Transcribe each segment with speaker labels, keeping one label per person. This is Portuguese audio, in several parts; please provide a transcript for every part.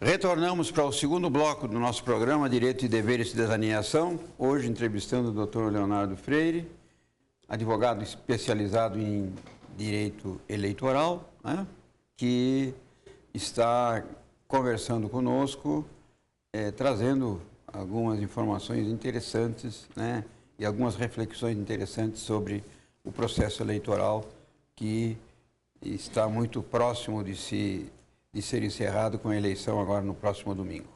Speaker 1: Retornamos para o segundo bloco do nosso programa Direito e Dever e Cidadania e Ação, hoje entrevistando o Dr. Leonardo Freire, advogado especializado em direito eleitoral, né, que está conversando conosco, trazendo algumas informações interessantes, né, e algumas reflexões interessantes sobre o processo eleitoral que está muito próximo de ser encerrado com a eleição agora no próximo domingo.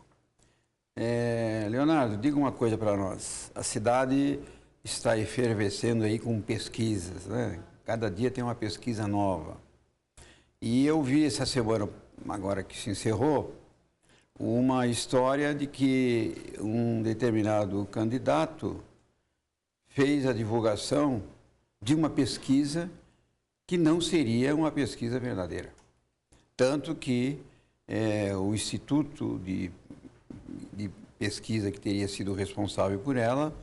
Speaker 1: Leonardo, diga uma coisa para nós. A cidade está efervescendo aí com pesquisas, né? Cada dia tem uma pesquisa nova. E eu vi essa semana, agora que se encerrou, uma história de que um determinado candidato fez a divulgação de uma pesquisa que não seria uma pesquisa verdadeira. Tanto que o Instituto de Pesquisa que teria sido responsável por ela,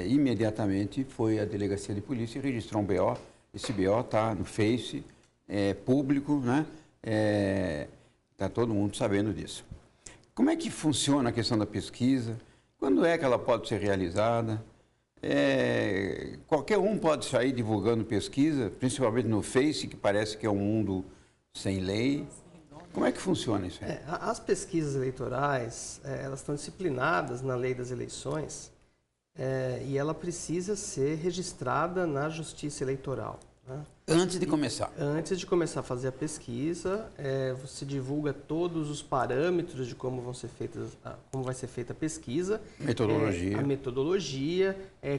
Speaker 1: imediatamente foi à delegacia de polícia e registrou um BO. Esse BO está no Face, público, né? Está todo mundo sabendo disso. Como é que funciona a questão da pesquisa? Quando é que ela pode ser realizada? Qualquer um pode sair divulgando pesquisa, principalmente no Face, que parece que é um mundo sem lei. Como é que funciona isso aí?
Speaker 2: As pesquisas eleitorais, elas estão disciplinadas na lei das eleições e ela precisa ser registrada na Justiça Eleitoral. Né?
Speaker 1: Antes de começar?
Speaker 2: Antes de começar a fazer a pesquisa, você divulga todos os parâmetros de como vai ser feita a pesquisa.
Speaker 1: Metodologia.
Speaker 2: A metodologia,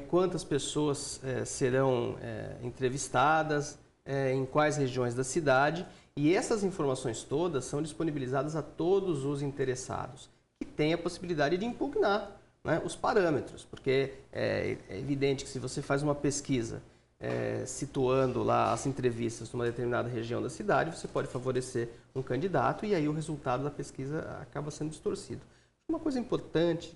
Speaker 2: quantas pessoas serão entrevistadas, em quais regiões da cidade. E essas informações todas são disponibilizadas a todos os interessados, que têm a possibilidade de impugnar, né, os parâmetros, porque é evidente que se você faz uma pesquisa situando lá as entrevistas numa determinada região da cidade, você pode favorecer um candidato e aí o resultado da pesquisa acaba sendo distorcido. Uma coisa importante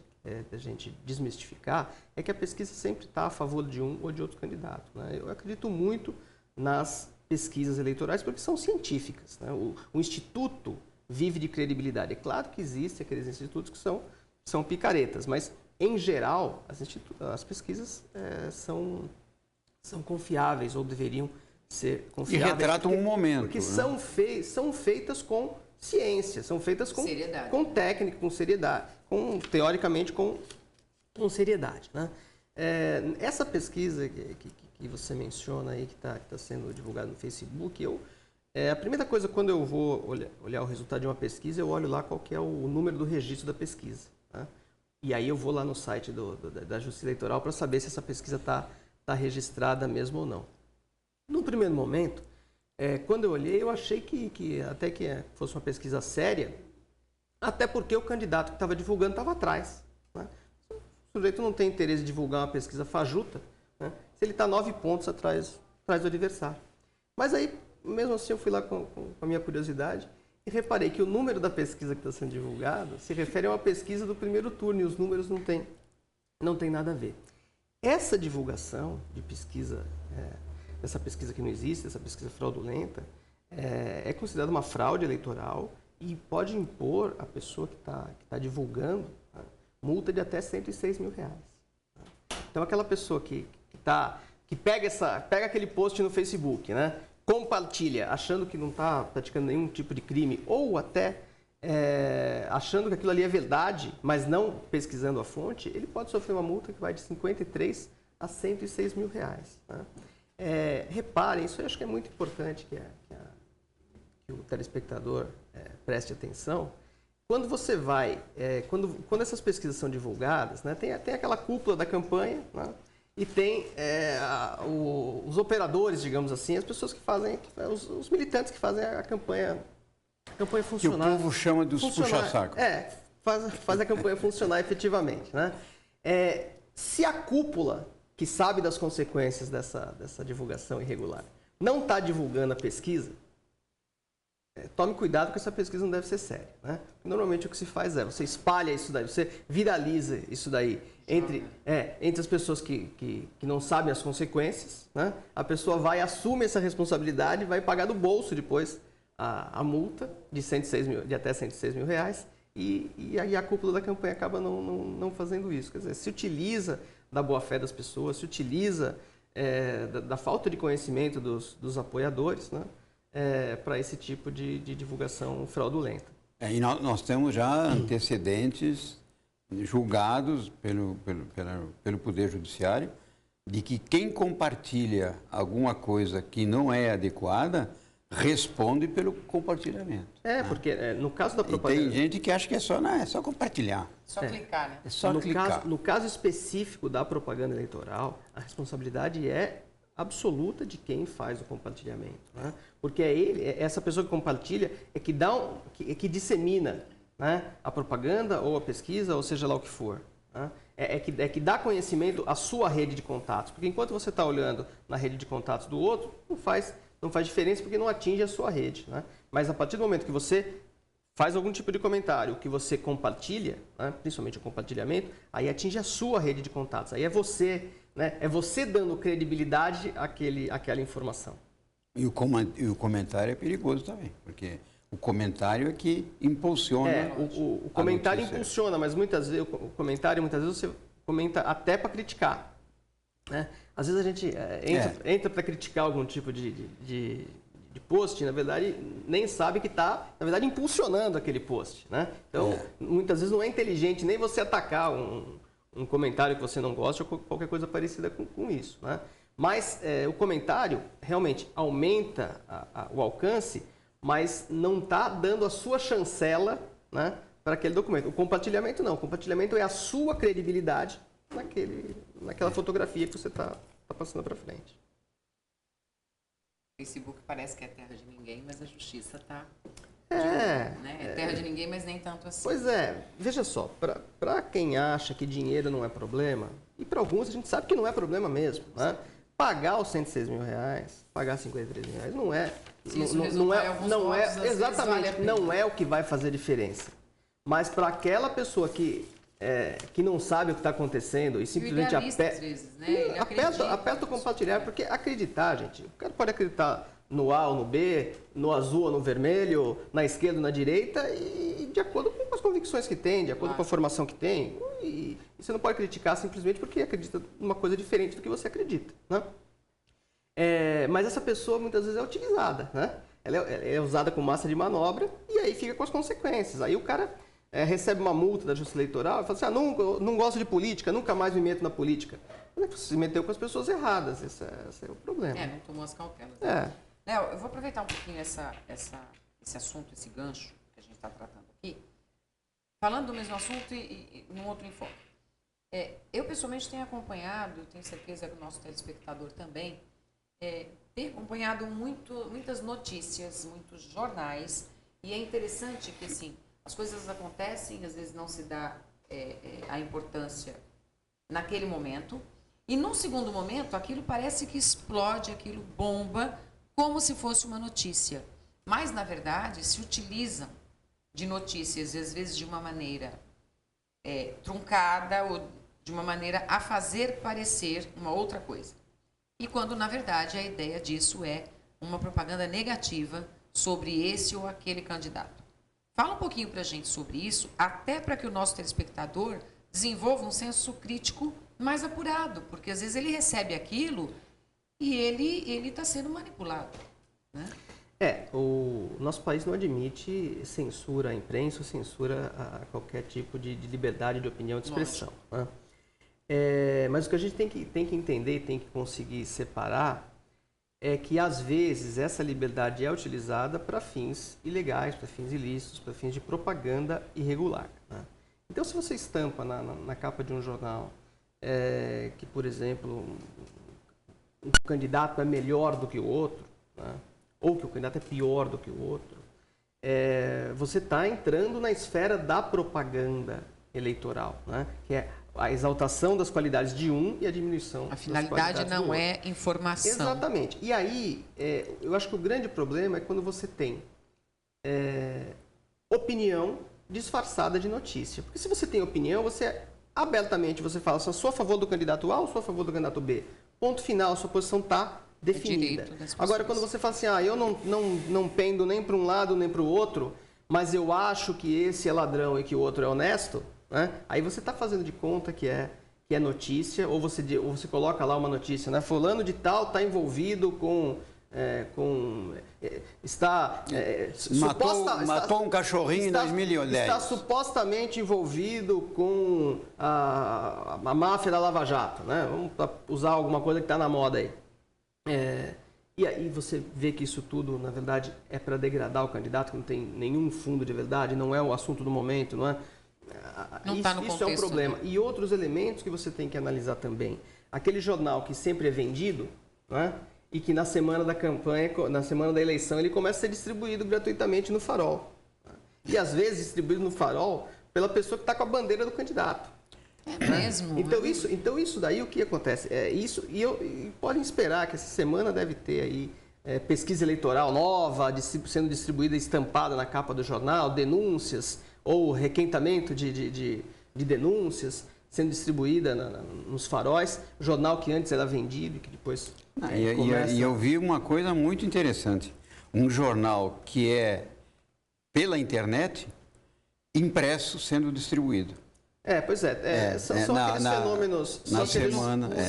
Speaker 2: da gente desmistificar é que a pesquisa sempre está a favor de um ou de outro candidato. Né? Eu acredito muito nas pesquisas eleitorais porque são científicas. Né? O Instituto vive de credibilidade. É claro que existem aqueles institutos que são picaretas, mas, em geral, as pesquisas são confiáveis ou deveriam ser confiáveis.
Speaker 1: E retratam um momento.
Speaker 2: Porque,
Speaker 1: né?
Speaker 2: são feitas com ciência, são feitas com
Speaker 3: seriedade.
Speaker 2: Com técnica, com seriedade, teoricamente com seriedade. Né? Essa pesquisa que você menciona aí, que está sendo divulgada no Facebook, a primeira coisa, quando eu vou olhar o resultado de uma pesquisa, eu olho lá qual que é o número do registro da pesquisa. Tá? E aí eu vou lá no site da Justiça Eleitoral para saber se essa pesquisa está registrada mesmo ou não. No primeiro momento, quando eu olhei, eu achei que até que fosse uma pesquisa séria, até porque o candidato que estava divulgando estava atrás. Né? O sujeito não tem interesse em divulgar uma pesquisa fajuta, né, se ele está 9 pontos atrás do adversário. Mas aí, mesmo assim, eu fui lá com a minha curiosidade e reparei que o número da pesquisa que está sendo divulgada se refere a uma pesquisa do primeiro turno e os números não tem nada a ver. Essa divulgação de pesquisa, dessa pesquisa que não existe, essa pesquisa fraudulenta, é considerada uma fraude eleitoral e pode impor à pessoa que está divulgando, tá, multa de até R$106 mil. Então, aquela pessoa que pega aquele post no Facebook, né, compartilha, achando que não está praticando nenhum tipo de crime, ou até achando que aquilo ali é verdade, mas não pesquisando a fonte, ele pode sofrer uma multa que vai de 53 a 106 mil reais. Né? Reparem, isso eu acho que é muito importante que o telespectador preste atenção. Quando você vai, quando essas pesquisas são divulgadas, né, tem aquela cúpula da campanha, né, e tem os operadores, digamos assim, as pessoas que fazem, os militantes que fazem a campanha funcionar.
Speaker 1: Que o povo chama dos puxa-saco.
Speaker 2: Faz a campanha funcionar efetivamente. Né? Se a cúpula, que sabe das consequências dessa divulgação irregular, não está divulgando a pesquisa, tome cuidado porque essa pesquisa não deve ser séria. Né? Normalmente o que se faz você espalha isso daí, você viraliza isso daí entre as pessoas que não sabem as consequências. Né? A pessoa vai, assume essa responsabilidade, vai pagar do bolso depois a multa de, 106 mil, de até 106 mil reais e aí a cúpula da campanha acaba não fazendo isso. Quer dizer, se utiliza da boa-fé das pessoas, se utiliza da falta de conhecimento dos apoiadores, né, para esse tipo de divulgação fraudulenta.
Speaker 1: E nós temos já antecedentes julgados pelo Poder Judiciário de que quem compartilha alguma coisa que não é adequada responde pelo compartilhamento.
Speaker 2: Porque no caso da propaganda...
Speaker 1: E tem gente que acha que é só compartilhar.
Speaker 3: Só clicar, né?
Speaker 1: É só clicar.
Speaker 2: No caso específico da propaganda eleitoral, a responsabilidade é absoluta de quem faz o compartilhamento, né? Porque essa pessoa que compartilha que dissemina, né, a propaganda ou a pesquisa, ou seja lá o que for, né? Que dá conhecimento à sua rede de contatos. Porque enquanto você está olhando na rede de contatos do outro, não faz diferença porque não atinge a sua rede, né? Mas a partir do momento que você faz algum tipo de comentário, que você compartilha, né, principalmente o compartilhamento, aí atinge a sua rede de contatos. Aí é você, né, dando credibilidade àquela informação.
Speaker 1: E o comentário é perigoso também, porque o comentário é que impulsiona.
Speaker 2: O comentário impulsiona, mas muitas vezes você comenta até para criticar, né? Às vezes a gente entra para criticar algum tipo de post, na verdade, nem sabe que está, na verdade, impulsionando aquele post, né? Então, muitas vezes não é inteligente nem você atacar um comentário que você não gosta ou qualquer coisa parecida com isso, né? Mas o comentário realmente aumenta o alcance, mas não está dando a sua chancela, né, para aquele documento. O compartilhamento não. O compartilhamento é a sua credibilidade naquela fotografia que você está passando para frente.
Speaker 3: O Facebook parece que é terra de ninguém, mas a justiça está... né? É terra de ninguém, mas nem tanto assim.
Speaker 2: Pois é. Veja só, para quem acha que dinheiro não é problema, e para alguns a gente sabe que não é problema mesmo, né? Pagar os 106 mil reais, pagar 53 mil reais, não é... Exatamente, não é o que vai fazer diferença. Mas para aquela pessoa que não sabe o que está acontecendo e simplesmente aperta o compartilhar, porque acreditar, gente, o cara pode acreditar no A ou no B, no azul ou no vermelho, na esquerda ou na direita, e de acordo com as convicções que tem, de acordo com a formação que tem. E você não pode criticar simplesmente porque acredita numa coisa diferente do que você acredita, né? Mas essa pessoa muitas vezes é utilizada, né? Ela é usada como massa de manobra e aí fica com as consequências. Aí o cara recebe uma multa da Justiça Eleitoral e fala assim, não gosto de política, nunca mais me meto na política. Você se meteu com as pessoas erradas, esse é o problema.
Speaker 3: Não tomou as cautelas. Léo, eu vou aproveitar um pouquinho esse assunto, esse gancho que a gente está tratando aqui, falando do mesmo assunto e num outro enfoque. Eu, pessoalmente, tenho acompanhado, tenho certeza que o nosso telespectador também, tem acompanhado muitas notícias, muitos jornais, e é interessante que, assim, as coisas acontecem, às vezes não se dá a importância naquele momento, e num segundo momento, aquilo parece que explode, aquilo bomba, como se fosse uma notícia. Mas, na verdade, se utilizam de notícias, às vezes de uma maneira truncada ou de uma maneira a fazer parecer uma outra coisa. E quando, na verdade, a ideia disso é uma propaganda negativa sobre esse ou aquele candidato. Fala um pouquinho para a gente sobre isso, até para que o nosso telespectador desenvolva um senso crítico mais apurado, porque às vezes ele recebe aquilo e ele está sendo manipulado, né?
Speaker 2: O nosso país não admite censura à imprensa ou censura a qualquer tipo de liberdade de opinião e de expressão, né? Mas o que a gente tem que entender e tem que conseguir separar é que, às vezes, essa liberdade é utilizada para fins ilegais, para fins ilícitos, para fins de propaganda irregular, né? Então, se você estampa na capa de um jornal que, por exemplo, um candidato é melhor do que o outro, né, ou que o candidato é pior do que o outro, você está entrando na esfera da propaganda eleitoral, né, que é a exaltação das qualidades de um e a diminuição das qualidades do outro. A finalidade
Speaker 3: não é informação.
Speaker 2: Exatamente. E aí, eu acho que o grande problema é quando você tem opinião disfarçada de notícia. Porque se você tem opinião, abertamente você fala se eu sou a favor do candidato A ou sou a favor do candidato B. Ponto final, a sua posição está definida. Agora, quando você fala assim, eu não pendo nem para um lado nem para o outro, mas eu acho que esse é ladrão e que o outro é honesto, né? Aí você está fazendo de conta que é notícia, ou você coloca lá uma notícia, né? Fulano de tal está envolvido
Speaker 1: matou um cachorrinho em 2010.
Speaker 2: Está supostamente envolvido com a máfia da Lava Jato, né? Vamos usar alguma coisa que está na moda aí. E aí você vê que isso tudo, na verdade, é para degradar o candidato, que não tem nenhum fundo de verdade, não é o assunto do momento, não é? Isso é um problema. Né? E outros elementos que você tem que analisar também. Aquele jornal que sempre é vendido, né? E que na semana da campanha, na semana da eleição, ele começa a ser distribuído gratuitamente no farol. E às vezes distribuído no farol pela pessoa que está com a bandeira do candidato.
Speaker 3: É mesmo?
Speaker 2: Então isso daí, o que acontece? E podem esperar que essa semana deve ter aí pesquisa eleitoral nova, sendo distribuída, estampada na capa do jornal, denúncias ou requentamento de denúncias sendo distribuída nos faróis, jornal que antes era vendido e que depois começa...
Speaker 1: E eu vi uma coisa muito interessante, um jornal que é pela internet, impresso sendo distribuído.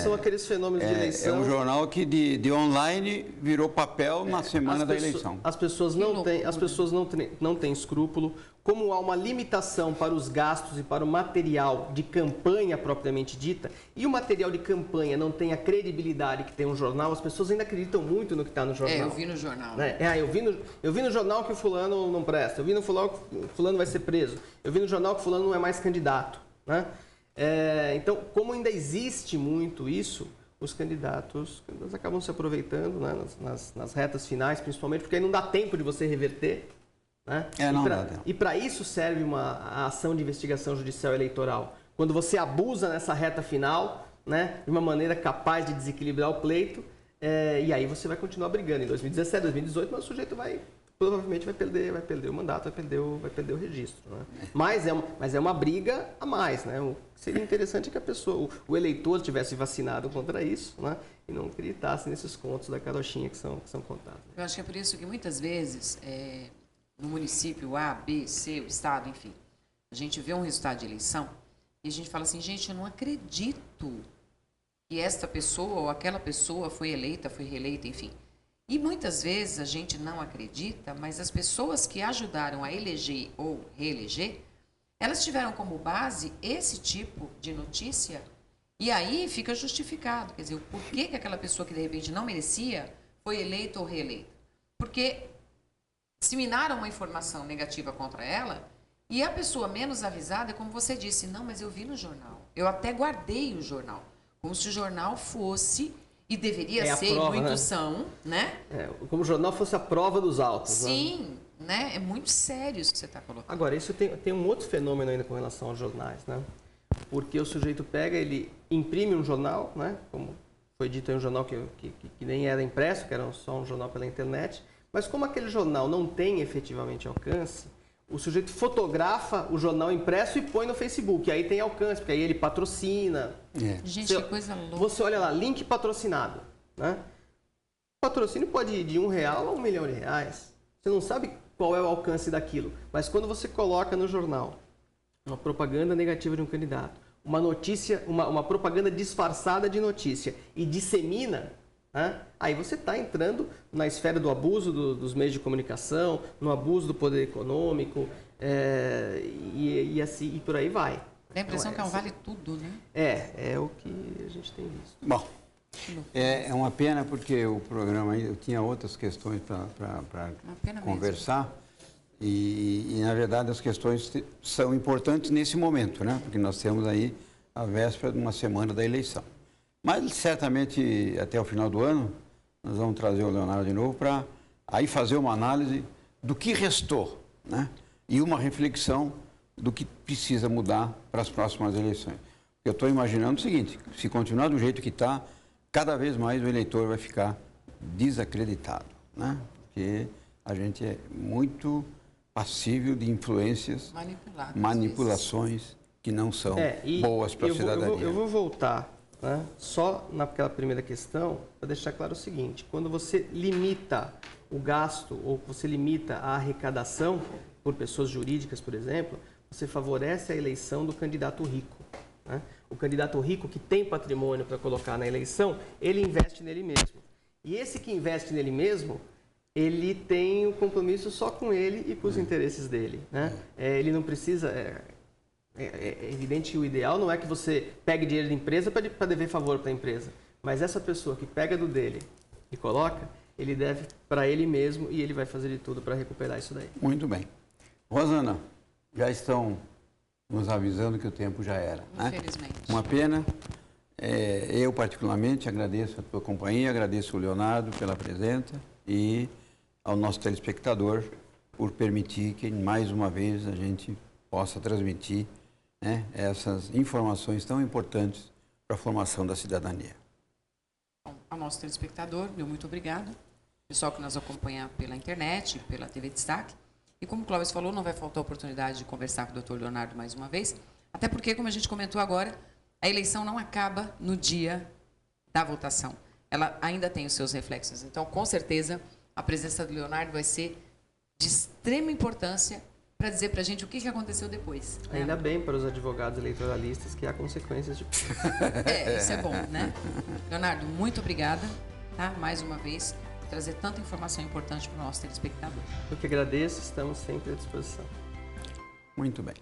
Speaker 2: São aqueles fenômenos de eleição.
Speaker 1: É um jornal que de online virou papel na semana da eleição.
Speaker 2: As pessoas não têm escrúpulo. Como há uma limitação para os gastos e para o material de campanha propriamente dita, e o material de campanha não tem a credibilidade que tem um jornal, as pessoas ainda acreditam muito no que está no jornal.
Speaker 3: Eu vi no jornal.
Speaker 2: Eu vi no jornal que o fulano não presta, eu vi no fulano que o fulano vai ser preso, eu vi no jornal que o fulano não é mais candidato. Né? Então, como ainda existe muito isso, os candidatos acabam se aproveitando, né, nas retas finais, principalmente, porque aí não dá tempo de você reverter. Né? E para isso serve a ação de investigação judicial eleitoral. Quando você abusa nessa reta final, né, de uma maneira capaz de desequilibrar o pleito, e aí você vai continuar brigando em 2017, 2018, mas o sujeito provavelmente vai perder o mandato, vai perder o registro. Né? Mas é uma briga a mais. Né? O que seria interessante é que o eleitor tivesse vacinado contra isso, né? E não acreditasse nesses contos da carochinha que são contados.
Speaker 3: Eu acho que é por isso que muitas vezes, no município A, B, C, o estado, enfim, a gente vê um resultado de eleição e a gente fala assim, gente, eu não acredito que esta pessoa ou aquela pessoa foi eleita, foi reeleita, enfim. E muitas vezes a gente não acredita, mas as pessoas que ajudaram a eleger ou reeleger, elas tiveram como base esse tipo de notícia e aí fica justificado. Quer dizer, o porquê que aquela pessoa que de repente não merecia foi eleita ou reeleita. Porque disseminaram uma informação negativa contra ela e a pessoa menos avisada é como você disse, não, mas eu vi no jornal. Eu até guardei o jornal, como se o jornal fosse... E deveria ser,
Speaker 2: prova,
Speaker 3: muitos são, né?
Speaker 2: Como o jornal fosse a prova dos autos.
Speaker 3: Sim, né? É muito sério isso que você está colocando.
Speaker 2: Agora, isso tem um outro fenômeno ainda com relação aos jornais, né? Porque o sujeito pega, ele imprime um jornal, né? Como foi dito, é um jornal que nem era impresso, que era só um jornal pela internet. Mas como aquele jornal não tem efetivamente alcance, o sujeito fotografa o jornal impresso e põe no Facebook. Aí tem alcance, porque aí ele patrocina.
Speaker 3: Gente, que coisa louca.
Speaker 2: Você olha lá, link patrocinado. Né? O patrocínio pode ir de R$1 a R$1 milhão. Você não sabe qual é o alcance daquilo. Mas quando você coloca no jornal uma propaganda negativa de um candidato, uma notícia, uma propaganda disfarçada de notícia e dissemina... Aí você está entrando na esfera do abuso dos meios de comunicação, no abuso do poder econômico e por aí vai.
Speaker 3: Tem a impressão que é um vale tudo, né?
Speaker 2: É o que a gente tem visto.
Speaker 1: Bom, é uma pena porque o programa eu tinha outras questões para conversar e, na verdade, as questões são importantes nesse momento, né? Porque nós temos aí a véspera de uma semana da eleição. Mas, certamente, até o final do ano, nós vamos trazer o Leonardo de novo para aí fazer uma análise do que restou, né? E uma reflexão do que precisa mudar para as próximas eleições. Eu estou imaginando o seguinte, se continuar do jeito que está, cada vez mais o eleitor vai ficar desacreditado, né? Porque a gente é muito passível de influências, manipulações que não são boas para a cidadania.
Speaker 2: Eu vou voltar né? Só naquela primeira questão, para deixar claro o seguinte, quando você limita o gasto ou você limita a arrecadação por pessoas jurídicas, por exemplo, você favorece a eleição do candidato rico, né? O candidato rico que tem patrimônio para colocar na eleição, ele investe nele mesmo. E esse que investe nele mesmo, ele tem o compromisso só com ele e com os interesses dele, né? Ele não precisa... É evidente que o ideal não é que você pegue dinheiro da empresa para dever favor para a empresa. Mas essa pessoa que pega do dele e coloca, ele deve para ele mesmo e ele vai fazer de tudo para recuperar isso daí.
Speaker 1: Muito bem. Rosana, já estão nos avisando que o tempo já era, né?
Speaker 3: Infelizmente.
Speaker 1: Uma pena. Eu, particularmente, agradeço a tua companhia, agradeço o Leonardo pela presença e ao nosso telespectador por permitir que, mais uma vez, a gente possa transmitir, né, essas informações tão importantes para a formação da cidadania.
Speaker 3: Bom, ao nosso telespectador, meu muito obrigado. Pessoal que nos acompanha pela internet, pela TV Destaque. E como o Clóvis falou, não vai faltar oportunidade de conversar com o Dr. Leonardo mais uma vez. Até porque, como a gente comentou agora, a eleição não acaba no dia da votação. Ela ainda tem os seus reflexos. Então, com certeza, a presença do Leonardo vai ser de extrema importância para dizer para a gente o que aconteceu depois. Né?
Speaker 2: Ainda bem para os advogados eleitoralistas que há consequências de...
Speaker 3: Isso é bom, né? Leonardo, muito obrigada, tá? Mais uma vez, por trazer tanta informação importante para o nosso telespectador.
Speaker 2: Eu que agradeço, estamos sempre à disposição.
Speaker 1: Muito bem.